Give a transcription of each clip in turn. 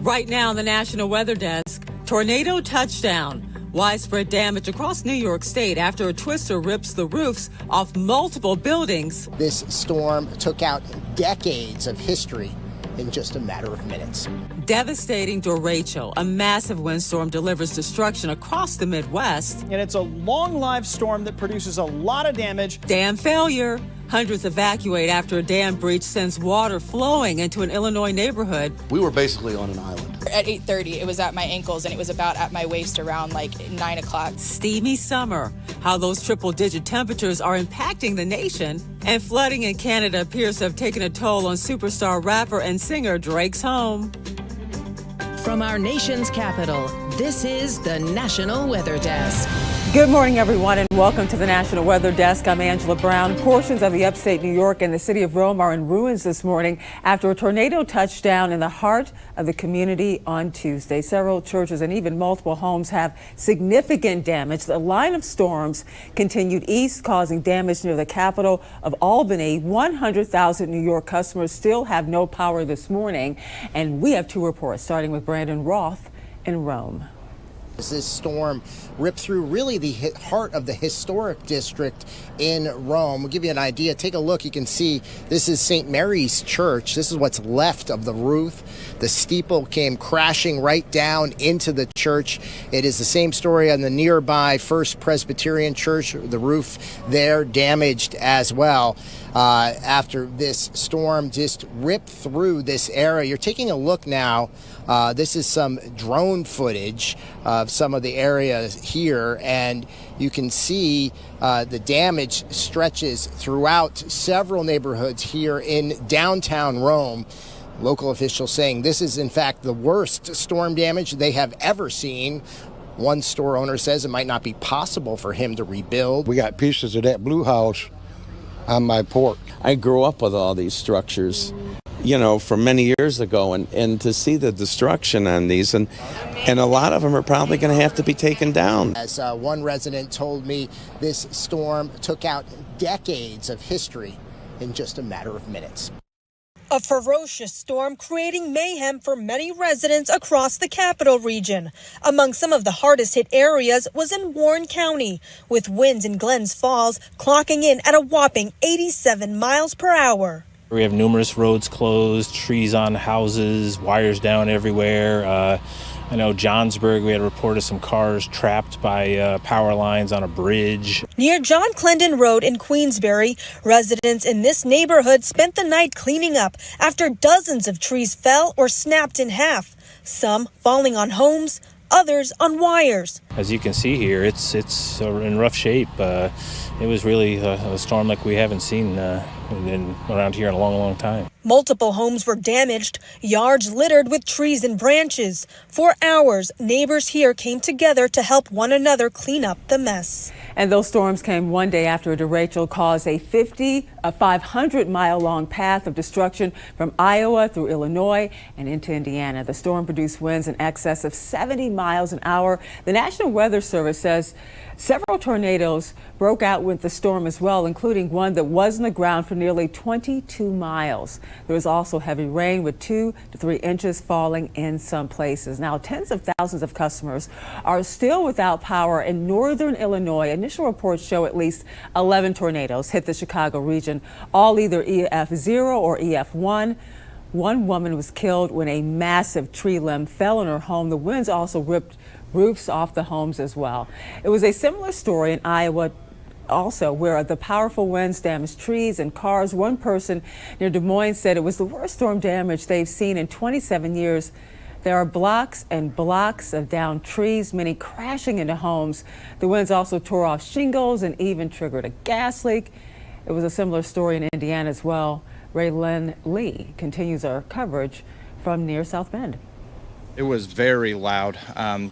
Right now on the National Weather Desk, tornado touchdown. Widespread damage across New York State after a twister rips the roofs off multiple buildings. This storm took out decades of history in just a matter of minutes. Devastating Derecho, a massive windstorm delivers destruction across the Midwest. And it's a long-lived storm that produces a lot of damage. Dam failure. Hundreds evacuate after a dam breach sends water flowing into an Illinois neighborhood. We were basically on an island. At 8:30, it was at my ankles, and it was about at my waist around like 9 o'clock. Steamy summer, how those triple-digit temperatures are impacting the nation. And flooding in Canada appears to have taken a toll on superstar rapper and singer Drake's home. From our nation's capital, this is the National Weather Desk. Good morning, everyone, and welcome to the National Weather Desk. I'm Angela Brown. Portions of the upstate New York and the city of Rome are in ruins this morning after a tornado touched down in the heart of the community on Tuesday. Several churches and even multiple homes have significant damage. The line of storms continued east, causing damage near the capital of Albany. 100,000 New York customers still have no power this morning. And we have two reports, starting with Brandon Roth in Rome. This storm ripped through really the heart of the historic district in Rome. We'll give you an idea. Take a look. You can see this is St. Mary's Church. This is what's left of the roof. The steeple came crashing right down into the church. It is the same story on the nearby First Presbyterian Church. The roof there damaged as well. After this storm just ripped through this area. You're taking a look now. This is some drone footage of some of the areas here, and you can see the damage stretches throughout several neighborhoods here in downtown Rome. Local officials saying this is, in fact, the worst storm damage they have ever seen. One store owner says it might not be possible for him to rebuild. We got pieces of that blue house on my porch. I grew up with all these structures, from many years ago, and to see the destruction on these, and a lot of them are probably going to have to be taken down. As one resident told me, this storm took out decades of history in just a matter of minutes. A ferocious storm creating mayhem for many residents across the capital region. Among some of the hardest hit areas was in Warren County, with winds in Glens Falls clocking in at a whopping 87 miles per hour. We have numerous roads closed, trees on houses, wires down everywhere. I know Johnsburg, we had a report of some cars trapped by power lines on a bridge. Near John Clendon Road in Queensbury, residents in this neighborhood spent the night cleaning up after dozens of trees fell or snapped in half, some falling on homes, others on wires. As you can see here, it's in rough shape. It was really a storm like we haven't seen around here in a long, long time. Multiple homes were damaged, yards littered with trees and branches. For hours, neighbors here came together to help one another clean up the mess. And those storms came one day after a derecho caused a 500-mile-long path of destruction from Iowa through Illinois and into Indiana. The storm produced winds in excess of 70 miles an hour. The National Weather Service says several tornadoes broke out with the storm as well, including one that was on the ground for nearly 22 miles. There was also heavy rain with 2 to 3 inches falling in some places. Now, tens of thousands of customers are still without power in northern Illinois. Initial reports show at least 11 tornadoes hit the Chicago region, all either EF0 or EF1. One woman was killed when a massive tree limb fell on her home. The winds also ripped roofs off the homes as well. It was a similar story in Iowa also, where the powerful winds damaged trees and cars. One person near Des Moines said it was the worst storm damage they've seen in 27 years. There are blocks and blocks of downed trees, many crashing into homes. The winds also tore off shingles and even triggered a gas leak. It was a similar story in Indiana as well. Raylyn Lee continues our coverage from near South Bend. It was very loud.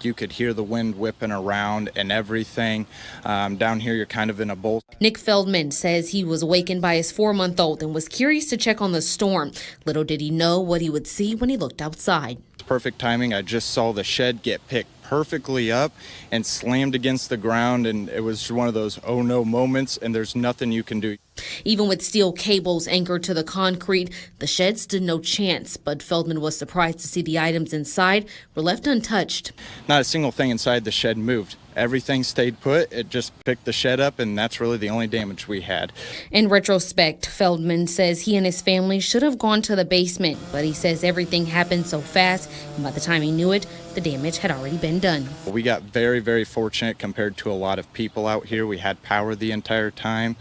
You could hear the wind whipping around and everything. Down here, you're kind of in a bowl. Nick Feldman says he was awakened by his 4-month-old and was curious to check on the storm. Little did he know what he would see when he looked outside. Perfect timing. I just saw the shed get picked perfectly up and slammed against the ground, and it was one of those oh no moments, and there's nothing you can do. Even with steel cables anchored to the concrete, the shed stood no chance, but Feldman was surprised to see the items inside were left untouched. Not a single thing inside the shed moved. Everything stayed put. It just picked the shed up, and that's really the only damage we had. In retrospect, Feldman says he and his family should have gone to the basement, but he says everything happened so fast, and by the time he knew it, the damage had already been done. We got very, very fortunate compared to a lot of people out here. We had power the entire time.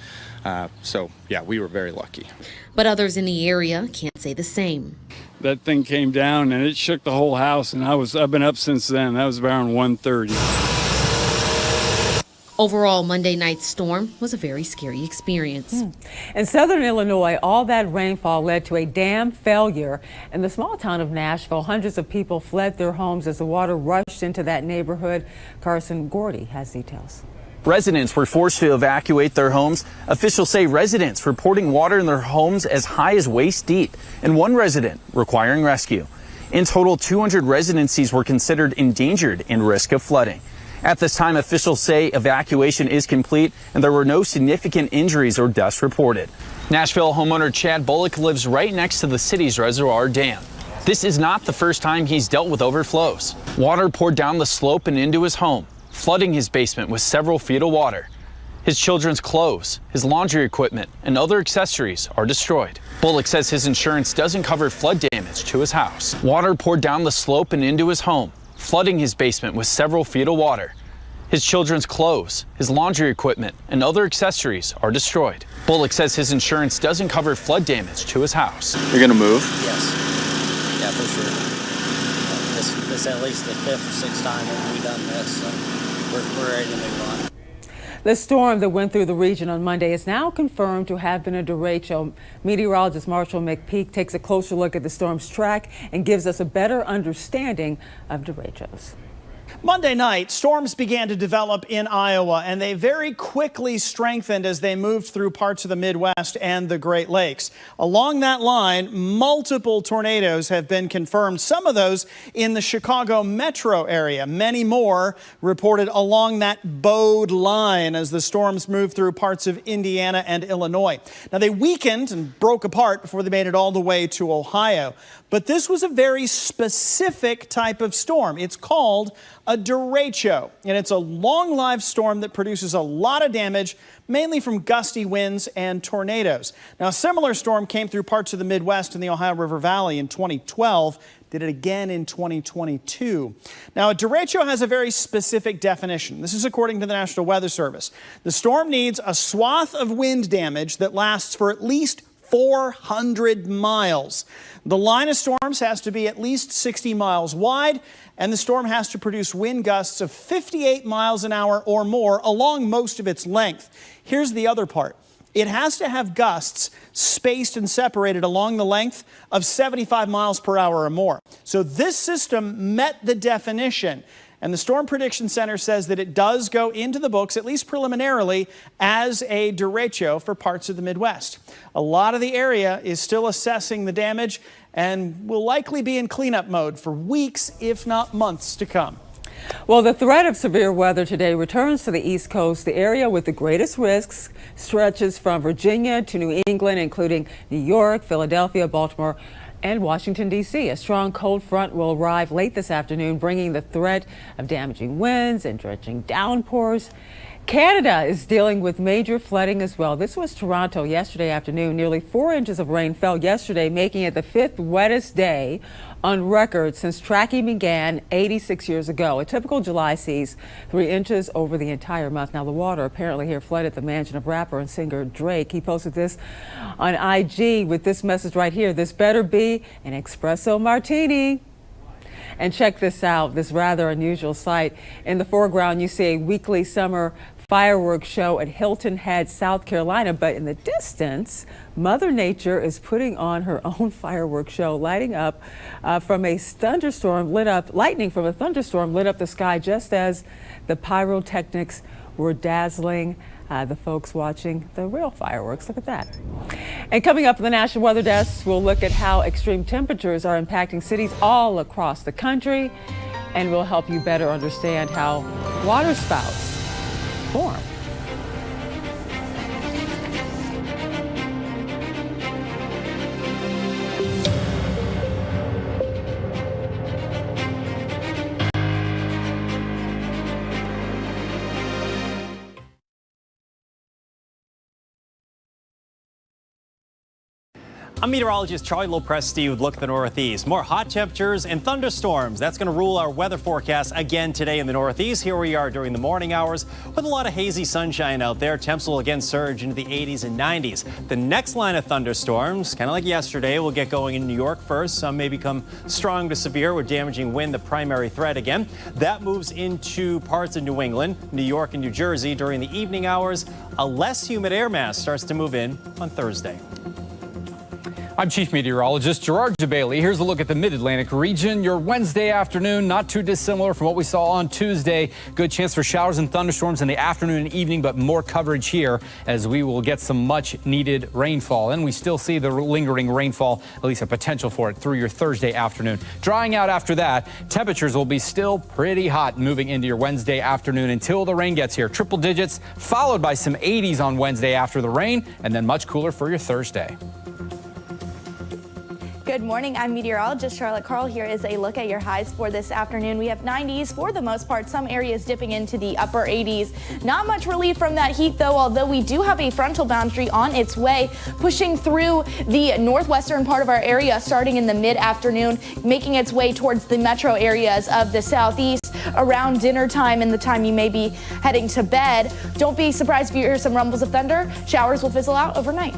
So, yeah, we were very lucky. But others in the area can't say the same. That thing came down and it shook the whole house, and I've been up since then. That was around 1:30. Overall, Monday night's storm was a very scary experience. In southern Illinois, all that rainfall led to a dam failure in the small town of Nashville. Hundreds of people fled their homes as the water rushed into that neighborhood. Carson Gordy has details. Residents were forced to evacuate their homes. Officials say residents reporting water in their homes as high as waist deep, and one resident requiring rescue. In total, 200 residencies were considered endangered in risk of flooding. At this time, officials say evacuation is complete and there were no significant injuries or deaths reported. Nashville homeowner Chad Bullock lives right next to the city's reservoir dam. This is not the first time he's dealt with overflows. Water poured down the slope and into his home, flooding his basement with several feet of water. His children's clothes, his laundry equipment, and other accessories are destroyed. Bullock says his insurance doesn't cover flood damage to his house. Water poured down the slope and into his home, flooding his basement with several feet of water. His children's clothes, his laundry equipment, and other accessories are destroyed. Bullock says his insurance doesn't cover flood damage to his house. You're gonna move? Yes. Yeah, for sure. This at least the 5th or 6th time that we've done this, so we're ready to move on. The storm that went through the region on Monday is now confirmed to have been a derecho. Meteorologist Marshall McPeak takes a closer look at the storm's track and gives us a better understanding of derechos. Monday night, storms began to develop in Iowa, and they very quickly strengthened as they moved through parts of the Midwest and the Great Lakes. Along that line, multiple tornadoes have been confirmed, some of those in the Chicago metro area. Many more reported along that bowed line as the storms moved through parts of Indiana and Illinois. Now, they weakened and broke apart before they made it all the way to Ohio. But this was a very specific type of storm. It's called a derecho, and it's a long-lived storm that produces a lot of damage, mainly from gusty winds and tornadoes. Now, a similar storm came through parts of the Midwest and the Ohio River Valley in 2012, did it again in 2022. Now, a derecho has a very specific definition. This is according to the National Weather Service. The storm needs a swath of wind damage that lasts for at least 400 miles. The line of storms has to be at least 60 miles wide, and the storm has to produce wind gusts of 58 miles an hour or more along most of its length. Here's the other part. It has to have gusts spaced and separated along the length of 75 miles per hour or more. So this system met the definition. And the Storm Prediction Center says that it does go into the books, at least preliminarily, as a derecho for parts of the Midwest. A lot of the area is still assessing the damage and will likely be in cleanup mode for weeks, if not months, to come. Well, the threat of severe weather today returns to the East Coast. The area with the greatest risks stretches from Virginia to New England, including New York, Philadelphia, Baltimore, and Washington, D.C. A strong cold front will arrive late this afternoon, bringing the threat of damaging winds and drenching downpours. Canada is dealing with major flooding as well. This was Toronto yesterday afternoon. Nearly 4 inches of rain fell yesterday, making it the 5th wettest day on record since tracking began 86 years ago. A typical July sees 3 inches over the entire month. Now, the water apparently here flooded the mansion of rapper and singer Drake. He posted this on IG with this message right here: "This better be an espresso martini." And check this out, this rather unusual sight. In the foreground, you see a weekly summer fireworks show at Hilton Head, South Carolina. But in the distance, Mother Nature is putting on her own fireworks show, lighting up from a thunderstorm lit up, lightning from a thunderstorm lit up the sky just as the pyrotechnics were dazzling the folks watching the real fireworks. Look at that. And coming up on the National Weather Desk, we'll look at how extreme temperatures are impacting cities all across the country. And we'll help you better understand how water spouts form. I'm meteorologist Charlie Lopresti with Look at the Northeast. More hot temperatures and thunderstorms. That's going to rule our weather forecast again today in the Northeast. Here we are during the morning hours with a lot of hazy sunshine out there. Temps will again surge into the 80s and 90s. The next line of thunderstorms, kind of like yesterday, will get going in New York first. Some may become strong to severe with damaging wind, the primary threat again. That moves into parts of New England, New York, and New Jersey during the evening hours. A less humid air mass starts to move in on Thursday. I'm Chief Meteorologist Gerard Jabali. Here's a look at the Mid-Atlantic region. Your Wednesday afternoon, not too dissimilar from what we saw on Tuesday. Good chance for showers and thunderstorms in the afternoon and evening, but more coverage here as we will get some much-needed rainfall. And we still see the lingering rainfall, at least a potential for it, through your Thursday afternoon. Drying out after that, temperatures will be still pretty hot moving into your Wednesday afternoon until the rain gets here. Triple digits, followed by some 80s on Wednesday after the rain, and then much cooler for your Thursday. Good morning, I'm meteorologist Charlotte Carl. Here is a look at your highs for this afternoon. We have 90s for the most part, some areas dipping into the upper 80s. Not much relief from that heat though, although we do have a frontal boundary on its way, pushing through the northwestern part of our area starting in the mid-afternoon, making its way towards the metro areas of the southeast around dinner time and the time you may be heading to bed. Don't be surprised if you hear some rumbles of thunder. Showers will fizzle out overnight.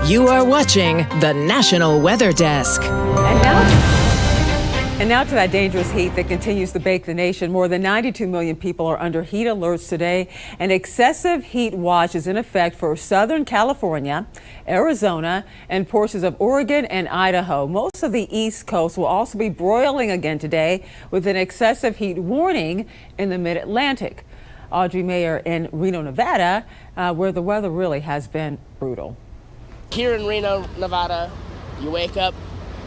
You are watching the National Weather Desk. And now to that dangerous heat that continues to bake the nation. More than 92 million people are under heat alerts today. An excessive heat watch is in effect for Southern California, Arizona, and portions of Oregon and Idaho. Most of the East Coast will also be broiling again today with an excessive heat warning in the Mid-Atlantic. Audrey Mayer in Reno, Nevada, where the weather really has been brutal. Here in Reno, Nevada, you wake up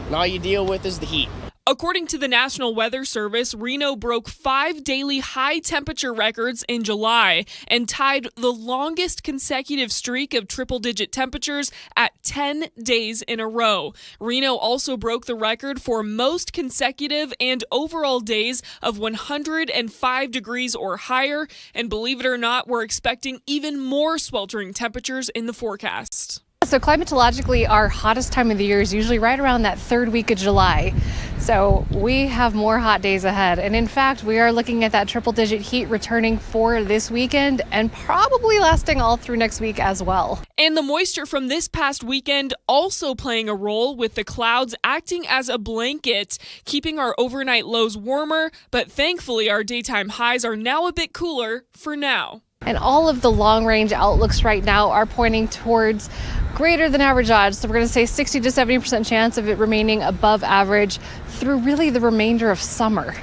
and all you deal with is the heat. According to the National Weather Service, Reno broke 5 daily high temperature records in July and tied the longest consecutive streak of triple-digit temperatures at 10 days in a row. Reno also broke the record for most consecutive and overall days of 105 degrees or higher. And believe it or not, we're expecting even more sweltering temperatures in the forecast. So climatologically, our hottest time of the year is usually right around that third week of July. So we have more hot days ahead. And in fact, we are looking at that triple-digit heat returning for this weekend and probably lasting all through next week as well. And the moisture from this past weekend also playing a role, with the clouds acting as a blanket, keeping our overnight lows warmer. But thankfully, our daytime highs are now a bit cooler for now. And all of the long-range outlooks right now are pointing towards greater than average odds. So we're going to say 60 to 70% chance of it remaining above average through really the remainder of summer.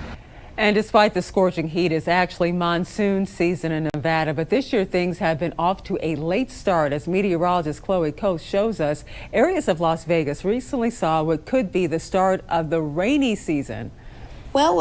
And despite the scorching heat, it's actually monsoon season in Nevada. But this year, things have been off to a late start. As meteorologist Chloe Coast shows us, areas of Las Vegas recently saw what could be the start of the rainy season. Well,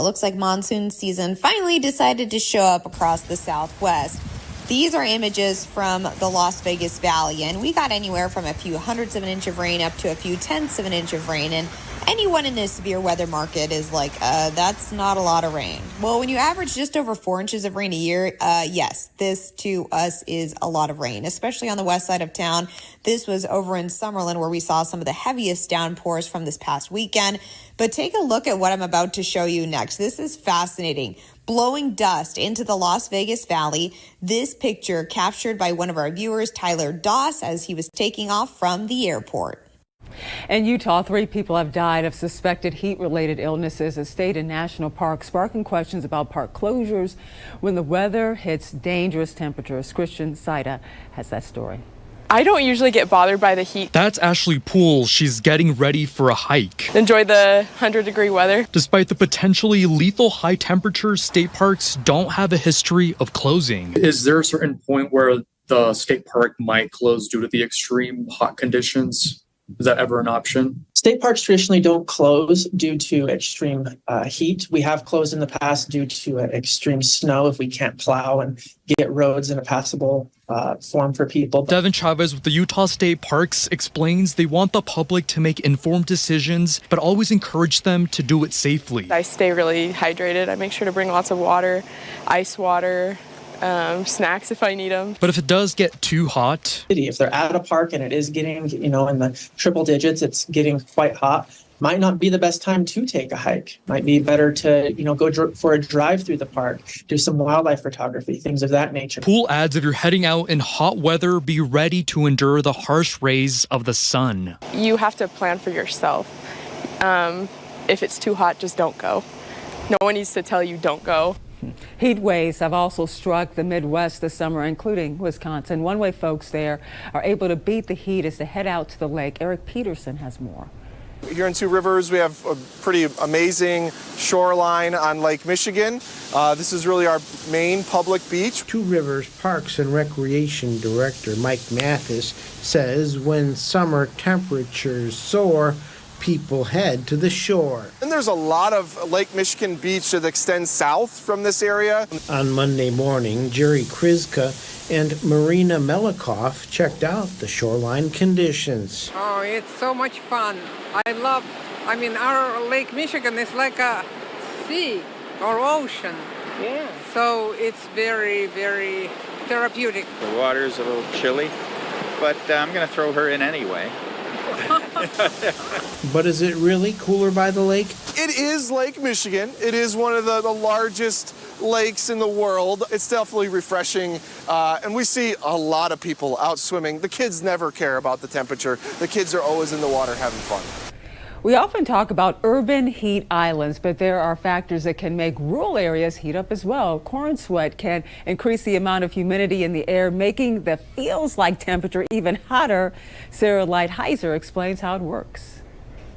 looks like monsoon season finally decided to show up across the Southwest. These are images from the Las Vegas Valley, and we got anywhere from a few hundredths of an inch of rain up to a few tenths of an inch of rain. And Anyone in this severe weather market is like, that's not a lot of rain. Well, when you average just over 4 inches of rain a year, yes, this to us is a lot of rain, especially on the west side of town. This was over in Summerlin where we saw some of the heaviest downpours from this past weekend. But take a look at what I'm about to show you next. This is fascinating. Blowing dust into the Las Vegas Valley. This picture captured by one of our viewers, Tyler Doss, as he was taking off from the airport. In Utah, 3 people have died of suspected heat-related illnesses at state and national parks, sparking questions about park closures when the weather hits dangerous temperatures. Christian Saida has that story. I don't usually get bothered by the heat. That's Ashley Poole. She's getting ready for a hike. Enjoy the 100-degree weather. Despite the potentially lethal high temperatures, state parks don't have a history of closing. Is there a certain point where the state park might close due to the extreme hot conditions? Is that ever an option? State parks traditionally don't close due to extreme heat. We have closed in the past due to extreme snow if we can't plow and get roads in a passable form for people. Devin Chavez with the Utah State Parks explains they want the public to make informed decisions, but always encourage them to do it safely. I stay really hydrated. I make sure to bring lots of water, ice water, snacks if I need them. But if it does get too hot, if they're at a park and it is getting, in the triple digits, it's getting quite hot, might not be the best time to take a hike. Might be better to, go for a drive through the park, do some wildlife photography, things of that nature. Poole adds if you're heading out in hot weather, be ready to endure the harsh rays of the sun. You have to plan for yourself. If it's too hot, just don't go. No one needs to tell you don't go. Heat waves have also struck the Midwest this summer, including Wisconsin. One way folks there are able to beat the heat is to head out to the lake. Eric Peterson has more. Here in Two Rivers, we have a pretty amazing shoreline on Lake Michigan. This is really our main public beach. Two Rivers Parks and Recreation Director Mike Mathis says when summer temperatures soar, people head to the shore. And there's a lot of Lake Michigan beach that extends south from this area. On Monday morning, Jerry Krizka and Marina Melikoff checked out the shoreline conditions. Oh, it's so much fun. Our Lake Michigan is like a sea or ocean. Yeah. So it's very, very therapeutic. The water's a little chilly, but I'm going to throw her in anyway. But is it really cooler by the lake? It is Lake Michigan. It is one of the largest lakes in the world. It's definitely refreshing, and we see a lot of people out swimming. The kids never care about the temperature. The kids are always in the water having fun. We often talk about urban heat islands, but there are factors that can make rural areas heat up as well. Corn sweat can increase the amount of humidity in the air, making the feels-like temperature even hotter. Sarah Lightheiser explains how it works.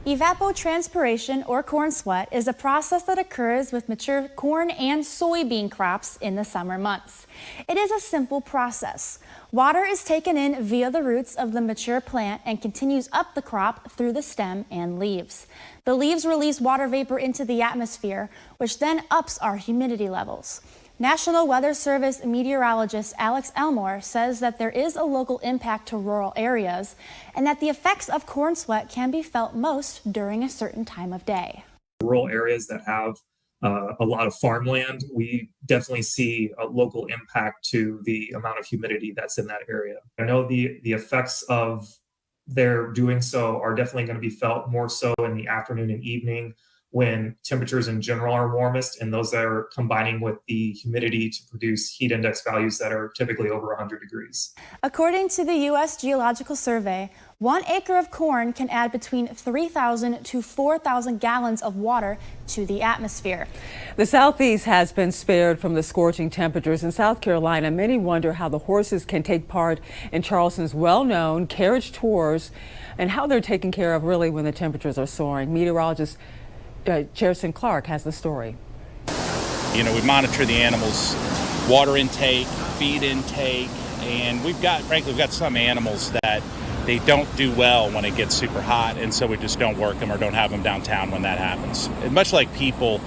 Evapotranspiration, or corn sweat, is a process that occurs with mature corn and soybean crops in the summer months. It is a simple process. Water is taken in via the roots of the mature plant and continues up the crop through the stem and leaves. The leaves release water vapor into the atmosphere, which then ups our humidity levels. National Weather Service meteorologist Alex Elmore says that there is a local impact to rural areas and that the effects of corn sweat can be felt most during a certain time of day. Rural areas that have a lot of farmland, we definitely see a local impact to the amount of humidity that's in that area. I know the effects of their doing so are definitely going to be felt more so in the afternoon and evening, when temperatures in general are warmest, and those that are combining with the humidity to produce heat index values that are typically over 100 degrees. According to the U.S. Geological Survey, 1 acre of corn can add between 3,000 to 4,000 gallons of water to the atmosphere. The Southeast has been spared from the scorching temperatures in South Carolina. Many wonder how the horses can take part in Charleston's well-known carriage tours and how they're taken care of really when the temperatures are soaring. Meteorologist Cherson Clark has the story. We monitor the animals' water intake, feed intake, and we've got some animals that they don't do well when it gets super hot, and so we just don't work them or don't have them downtown when that happens. And much like people,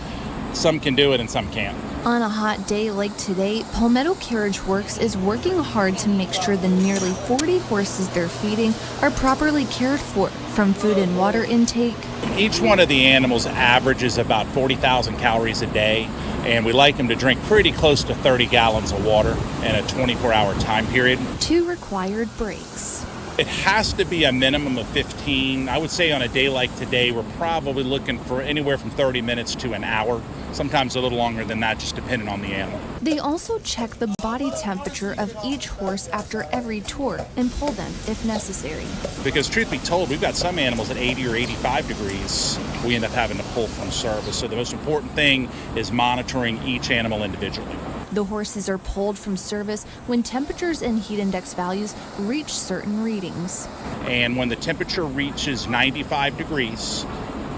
some can do it and some can't. On a hot day like today, Palmetto Carriage Works is working hard to make sure the nearly 40 horses they're feeding are properly cared for, from food and water intake. Each one of the animals averages about 40,000 calories a day, and we like them to drink pretty close to 30 gallons of water in a 24-hour time period. 2 required breaks. It has to be a minimum of 15. I would say on a day like today, we're probably looking for anywhere from 30 minutes to an hour, sometimes a little longer than that, just depending on the animal. They also check the body temperature of each horse after every tour and pull them if necessary. Because truth be told, we've got some animals at 80 or 85 degrees we end up having to pull from service. So the most important thing is monitoring each animal individually. The horses are pulled from service when temperatures and heat index values reach certain readings. And when the temperature reaches 95 degrees,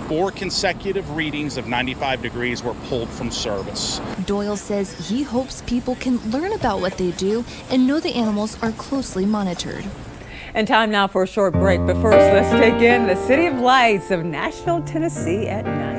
4 consecutive readings of 95 degrees were pulled from service. Doyle says he hopes people can learn about what they do and know the animals are closely monitored. And time now for a short break, but first let's take in the City of Lights of Nashville, Tennessee at night.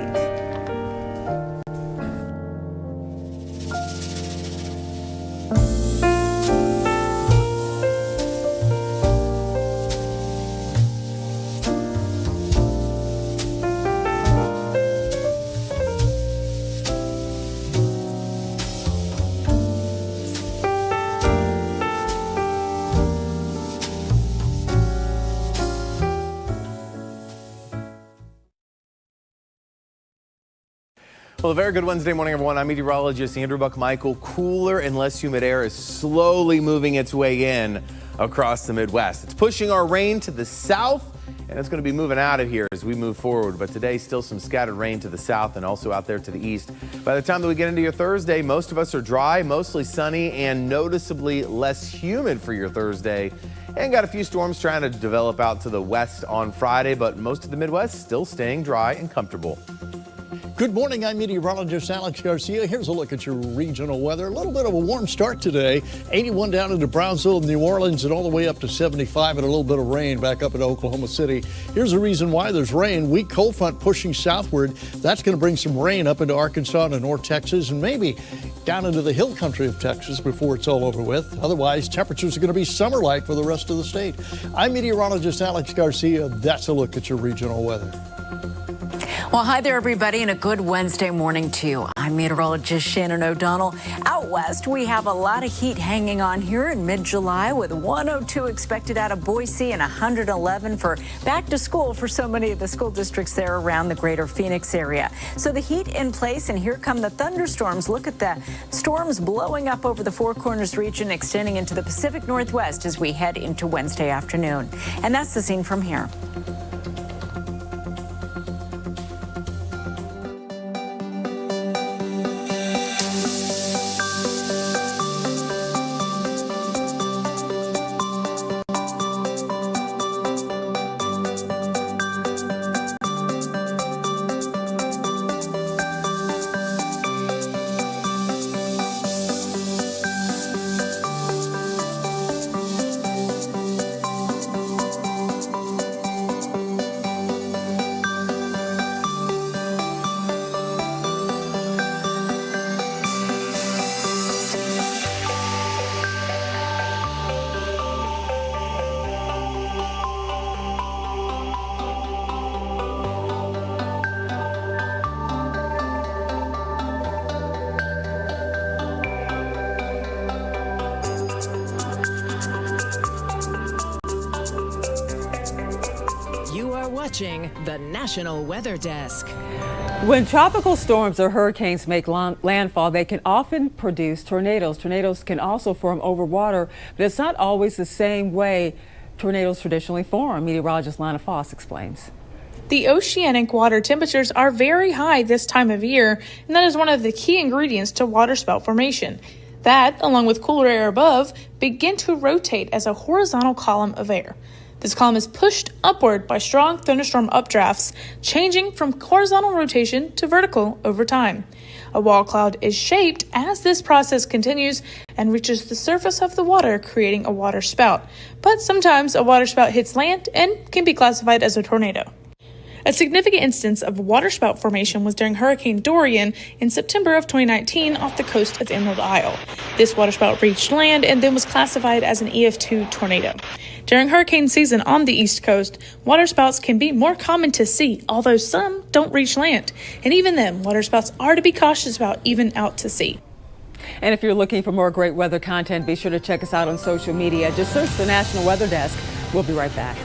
Well, a very good Wednesday morning, everyone. I'm meteorologist Andrew Buckmichael. Cooler and less humid air is slowly moving its way in across the Midwest. It's pushing our rain to the south, and it's going to be moving out of here as we move forward. But today, still some scattered rain to the south and also out there to the east. By the time that we get into your Thursday, most of us are dry, mostly sunny, and noticeably less humid for your Thursday. And got a few storms trying to develop out to the west on Friday, but most of the Midwest still staying dry and comfortable. Good morning, I'm meteorologist Alex Garcia. Here's a look at your regional weather. A little bit of a warm start today. 81 down into Brownsville, New Orleans, and all the way up to 75, and a little bit of rain back up in Oklahoma City. Here's the reason why there's rain. Weak cold front pushing southward. That's going to bring some rain up into Arkansas and North Texas, and maybe down into the hill country of Texas before it's all over with. Otherwise, temperatures are going to be summer-like for the rest of the state. I'm meteorologist Alex Garcia. That's a look at your regional weather. Well, hi there, everybody, and a good Wednesday morning to you. I'm meteorologist Shannon O'Donnell. Out west, we have a lot of heat hanging on here in mid-July with 102 expected out of Boise and 111 for back to school for so many of the school districts there around the greater Phoenix area. So the heat in place, and here come the thunderstorms. Look at the storms blowing up over the Four Corners region, extending into the Pacific Northwest as we head into Wednesday afternoon. And that's the scene from here. Watching the National Weather Desk. When tropical storms or hurricanes make landfall, they can often produce tornadoes. Tornadoes can also form over water, but it's not always the same way tornadoes traditionally form. Meteorologist Lana Foss explains. The oceanic water temperatures are very high this time of year, and that is one of the key ingredients to waterspout formation. That, along with cooler air above, begin to rotate as a horizontal column of air. This column is pushed upward by strong thunderstorm updrafts, changing from horizontal rotation to vertical over time. A wall cloud is shaped as this process continues and reaches the surface of the water, creating a water spout. But sometimes a water spout hits land and can be classified as a tornado. A significant instance of waterspout formation was during Hurricane Dorian in September of 2019 off the coast of Emerald Isle. This waterspout reached land and then was classified as an EF2 tornado. During hurricane season on the East Coast, waterspouts can be more common to see, although some don't reach land. And even then, waterspouts are to be cautious about even out to sea. And if you're looking for more great weather content, be sure to check us out on social media. Just search the National Weather Desk. We'll be right back.